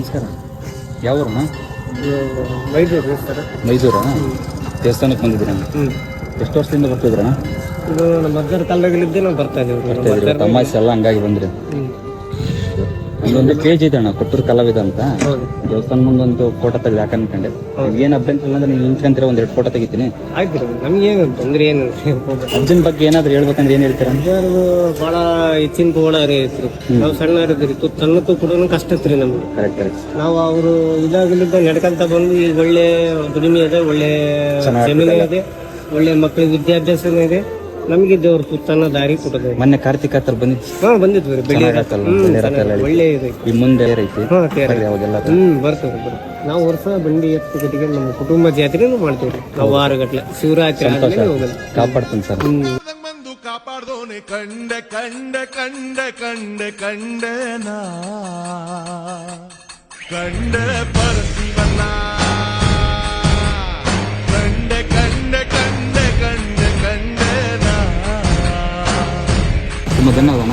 ನಮಸ್ಕಾರ. ಯಾವ ಊರಮ್ಮ? ಮೈಸೂರು ಸರ್. ಮೈಸೂರಾ? ದೇವಸ್ಥಾನಕ್ಕೆ ಬಂದಿದ್ದೀರಾ? ಎಷ್ಟು ವರ್ಷದಿಂದ ಬರ್ತಿದ್ರಣ್ಣ? ಇದು ನಮ್ಮ ಅಜ್ಜರ ಕಾಲದಾಗಲಿದ್ದೆ ನಾವು ಬರ್ತಾ ಇದ್ದೀವಿ. ತಮಾಷೆ ಎಲ್ಲ ಹಂಗಾಗಿ ಬಂದ್ರಿ. ಅಲ್ಲೊಂದು ಪೇಜ್ ಇದೆ ಅಣ್ಣ, ಕೊಟ್ಟೂರು ಕಲಾವಿದ ಅಂತ. ದೇವಸ್ಥಾನ ಮುಂದೊಂದು ಫೋಟೋ ತೆಗೆದು ಹಾಕಂಡ್ರೆ ಏನ್ ಅಭ್ಯಂತರ ಅಂದ್ರೆ ನೀವು ನಿಂತ್ಕೊಂತೀರ, ಒಂದೆರಡು ಫೋಟೋ ತೆಗಿತೀನಿ. ಆಯ್ತು, ನಮ್ಗೆ ಏನು ತೊಂದ್ರೆ ಏನು. ಅಜ್ಜನ ಬಗ್ಗೆ ಏನಾದ್ರು ಹೇಳ್ಬೇಕಂದ್ರೆ ಏನ್ ಹೇಳ್ತೀರ? ಅಜ್ಜರು ಬಹಳ ಹೆಚ್ಚಿನ ತೋಳಾರಿ ಐತ್ರಿ. ನಾವು ಸಣ್ಣರಿದ್ರಿ, ಸಣ್ಣಕ್ಕೂ ಕೂಡ ಕಷ್ಟ ಇತ್ರಿ ನಮ್ಗೆ. ಕರೆಕ್ಟ್. ನಾವು ಅವರು ಇದಾಗಲಿದ್ದ ನಡ್ಕಂತ ಬಂದು ಈಗ ಒಳ್ಳೆ ದುಡಿಮೆ ಇದೆ, ಒಳ್ಳೆ ಜಮೀನು ಇದೆ, ಒಳ್ಳೆ ಮಕ್ಕಳಿಗೆ ವಿದ್ಯಾಭ್ಯಾಸನೂ ಇದೆ. ನಮಗೆ ದೇವ್ರ ತುತ್ತನ್ನ ದಾರಿ ಕೊಟ್ಟದೆ. ಮೊನ್ನೆ ಕಾರ್ತಿಕ ಹತ್ರ ಬಂದಿದ್ದು. ಬಂದಿದ್ವಿ. ಒಳ್ಳೆ ಇದೆ. ಈ ಮುಂದೆ ಐತಿ ಯಾವಾಗೆಲ್ಲ ಬರ್ತದೆ. ನಾವು ವರ್ಷ ಬಂಡಿ ಎತ್ತು ಗಟ್ಟಿಗೆ ನಮ್ಮ ಕುಟುಂಬ ಜಾತ್ರೆನೂ ಮಾಡ್ತೀವಿ. ನಾವು ವಾರಗಟ್ಲೆ ಶಿವರಾತ್ರಿ ಕಾಪಾಡ್ತೀನಿ ಸರ್. ಬಂದು ಕಾಪಾಡ್ದೋನೆ ಕಂಡೆ ಕಂಡೆ ಕಂಡೆ ಕಂಡೆ ಕಂಡೆನ ಕಂಡೆ ಪರಸಿವನ್ನ ಕಂಡೆ ಕಂಡೆ ಕಂಡೆ ಕಂಡೆ ಕಂಡೆನ. ತುಂಬ ಧನ್ಯವಾದ.